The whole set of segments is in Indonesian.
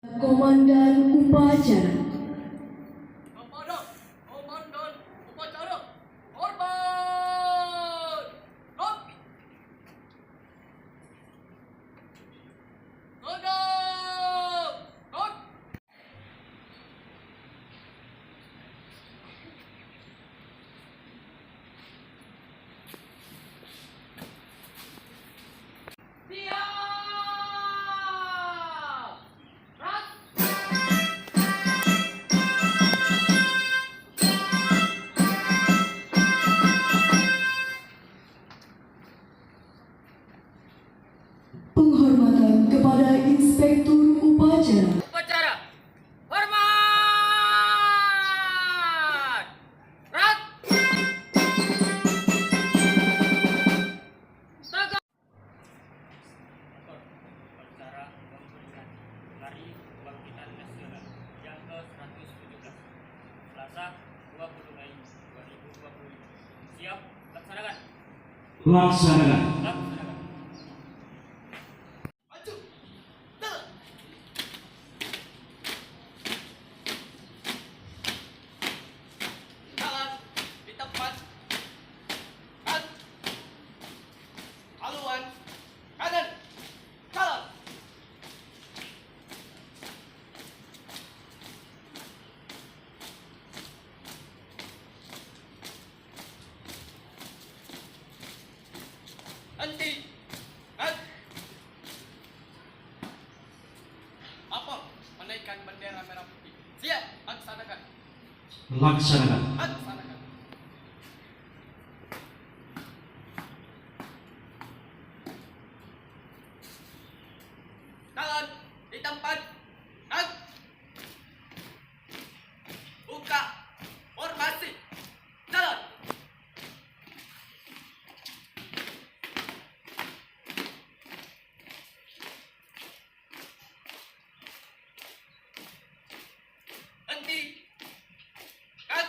Komandan Upacara. Kepada Komandan Upacara, hormat! Rapi! Kodam! Kod! Siap! Ras! Penghormatan kepada Inspektur Upacara. Upacara, hormat! Rat! Tegak! Upacara pemberian Hari Kebangkitan Nasional yang ke-117 Selasa 20 Mei 2020. Siap, laksanakan. Laksanakan. Laksanakan. Maju! Tegak! Tangan di tempat. Kan. Haluan. Kanan. Jalan. Henti. Kan. Apa? Menaikkan bendera merah putih. Siap, laksanakan. Laksanakan. Laksanakan. Tangan di tempat. Kan. Buka formasi. Jalan. Henti. Kan.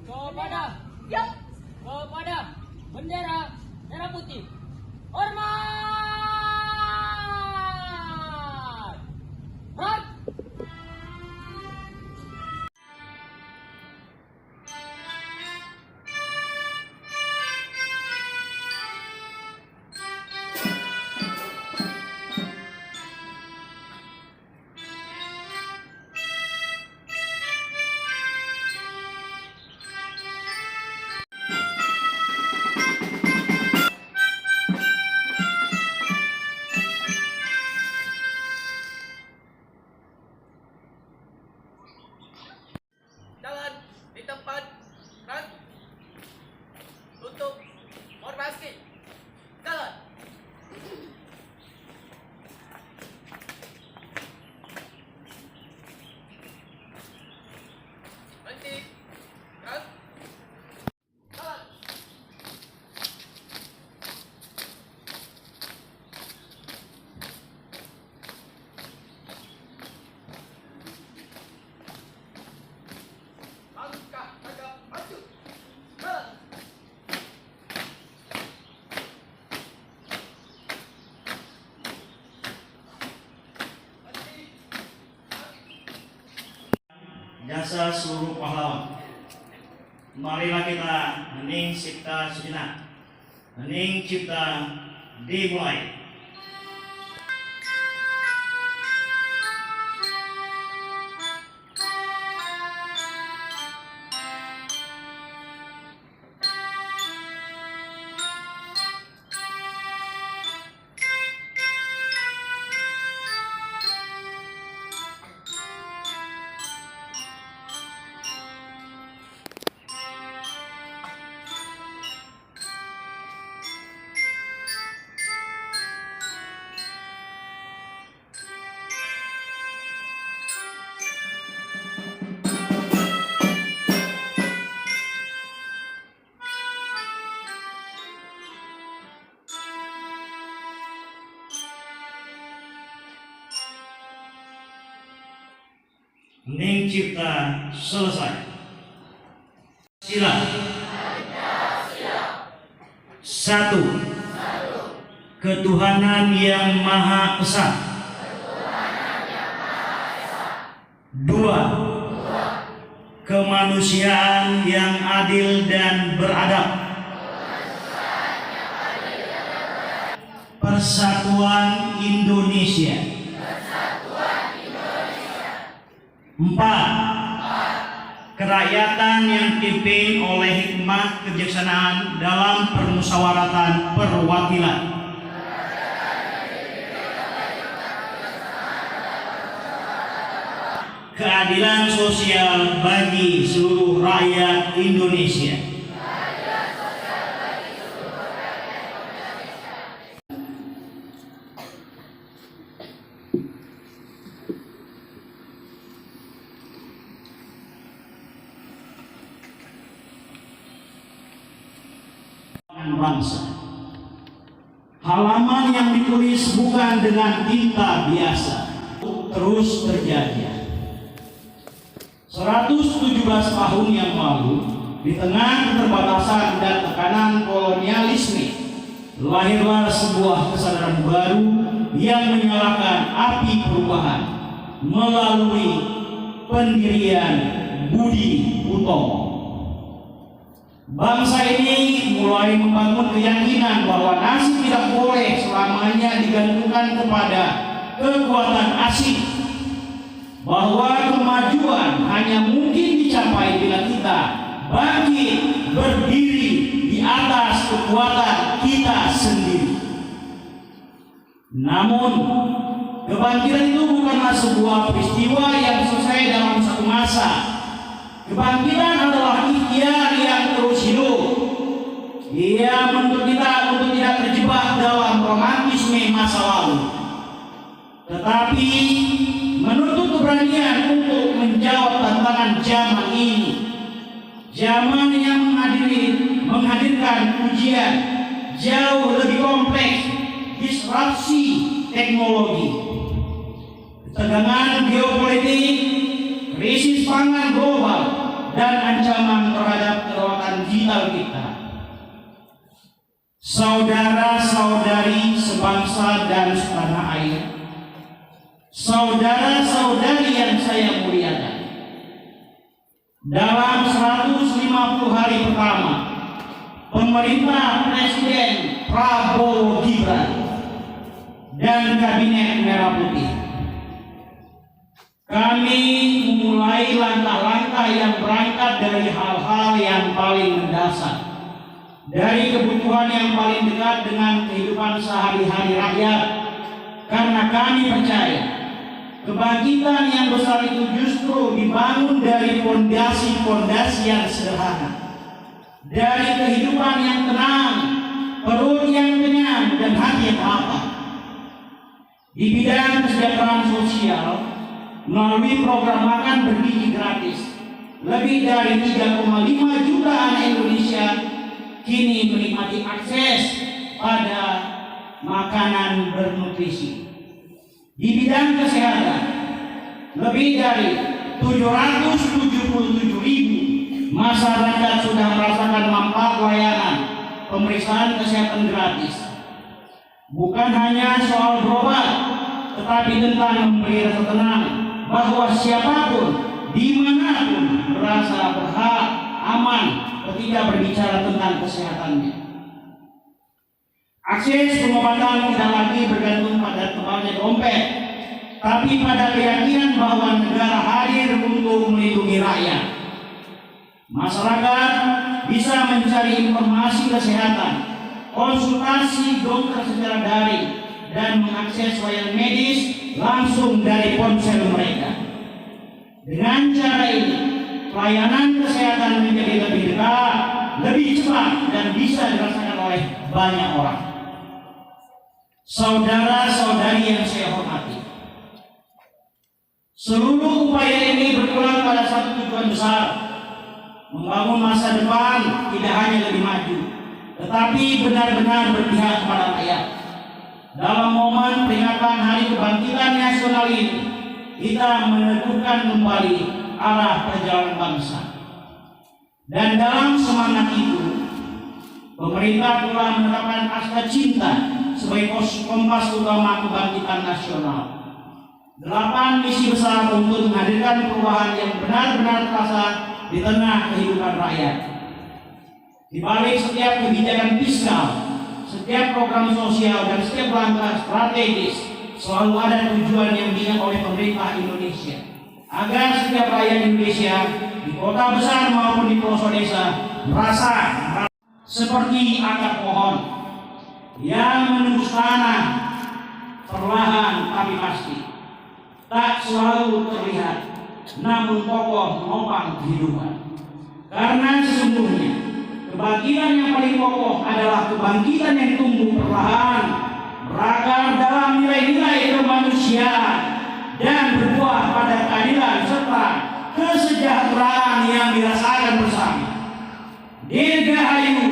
Kepada kepada bendera merah putih. Hormat! Rat! Jalan di tempat. Kan. Untuk formasi. Jalan. Henti. Kan. Jalan. Langkah tegak maju. Jalan. Henti. Jasa seluruh pahlawan. Marilah kita hening cipta sejenak. Hening cipta dimulai. Hening cipta selesai. Sila. Satu. Ketuhanan yang Maha Esa. Dua. Kemanusiaan yang adil dan beradab. Persatuan Indonesia. Empat. Kerakyatan yang dipimpin oleh hikmah kebijaksanaan dalam permusyawaratan perwakilan. Keadilan sosial bagi seluruh rakyat Indonesia. Bangsa. Halaman yang ditulis bukan dengan tinta biasa, terus terjadi. 117 tahun yang lalu, di tengah keterbatasan dan tekanan kolonialisme, lahirlah sebuah kesadaran baru yang menyalakan api perubahan melalui pendirian Budi Utomo. Bangsa ini mulai membangun keyakinan bahwa nasib tidak boleh selamanya digantungkan kepada kekuatan asing, bahwa kemajuan hanya mungkin dicapai bila kita bangkit berdiri di atas kekuatan kita sendiri. Namun, kebangkitan itu bukanlah sebuah peristiwa yang selesai dalam satu masa. Kebangkitan adalah ikhtiar yang terus hidup. Ia menuntut kita untuk tidak terjebak dalam romantisme masa lalu, tetapi menuntut keberanian untuk menjawab tantangan zaman ini. Zaman yang menghadirkan ujian jauh lebih kompleks, disrupsi teknologi, ketegangan geopolitik, krisis pangan global, dan ancaman terhadap kedaulatan digital kita. Saudara-saudari sebangsa dan setanah air, saudara-saudari yang saya muliakan, dalam 150 hari pertama pemerintah Presiden Prabowo Gibran dan Kabinet Merah Putih, kami memulai langkah-langkah yang berangkat dari hal-hal yang paling mendasar, dari kebutuhan yang paling dekat dengan kehidupan sehari-hari rakyat, karena kami percaya kebangkitan yang besar itu justru dibangun dari fondasi-fondasi yang sederhana, dari kehidupan yang tenang, perut yang kenyang, dan hati yang lapang. Di bidang kesejahteraan sosial, melalui program makan bergizi gratis, lebih dari 3,5 juta anak Indonesia kini menikmati akses pada makanan bernutrisi. Di bidang kesehatan, lebih dari 777.000 masyarakat sudah merasakan manfaat layanan pemeriksaan kesehatan gratis. Bukan hanya soal berobat, tetapi tentang memberi rasa tenang bahwa siapapun, dimanapun merasa berhak, aman ketika berbicara tentang kesehatannya. Akses pengobatan tidak lagi bergantung pada tebalnya dompet, tapi pada keyakinan bahwa negara hadir untuk melindungi rakyat. Masyarakat bisa mencari informasi kesehatan, konsultasi dokter secara daring, dan mengakses layanan medis langsung dari ponsel mereka. Dengan cara ini, pelayanan kesehatan menjadi lebih dekat, lebih cepat, dan bisa dirasakan oleh banyak orang. Saudara-saudari yang saya hormati, seluruh upaya ini berpulang pada satu tujuan besar: membangun masa depan tidak hanya lebih maju, tetapi benar-benar berpihak kepada rakyat. Dalam momen peringatan Hari Kebangkitan Nasional ini, kita meneguhkan kembali arah perjalanan bangsa. Dan dalam semangat itu, pemerintah telah menetapkan Akta Cinta sebagai kompas utama kebangkitan nasional. 8 misi besar untuk menghadirkan perubahan yang benar-benar terasa di tengah kehidupan rakyat. Di balik setiap kebijakan fiskal, setiap program sosial, dan setiap langkah strategis selalu ada tujuan yang diingat oleh pemerintah Indonesia agar setiap rakyat Indonesia di kota besar maupun di pelosok desa merasa seperti akar pohon yang menembus tanah perlahan tapi pasti, tak selalu terlihat namun kokoh menopang kehidupan. Karena sesungguhnya kebangkitan yang paling kokoh adalah kebangkitan yang tumbuh perlahan, berakar dalam nilai-nilai kemanusiaan dan berbuah pada keadilan serta kesejahteraan yang dirasakan bersama. Dirgahayu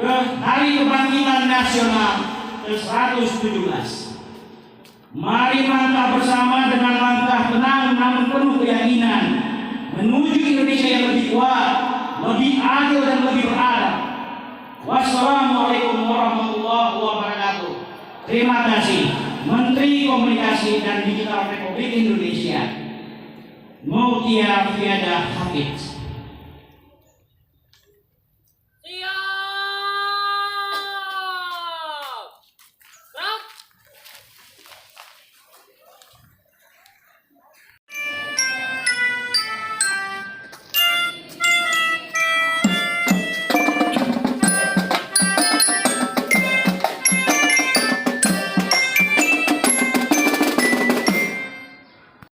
ke Hari Kebangkitan Nasional ke-117. Mari langkah bersama dengan langkah tenang namun penuh keyakinan menuju Indonesia yang lebih kuat, lebih adil dan lebih beradab. Wassalamualaikum warahmatullahi wabarakatuh. Terima kasih Menteri Komunikasi dan Digital Republik Indonesia Mutia Fiada Hafiz.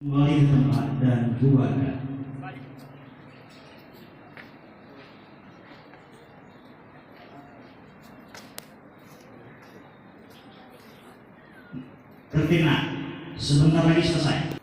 Kembali ke tempat dan keluarga. Tertina, sebentar lagi selesai.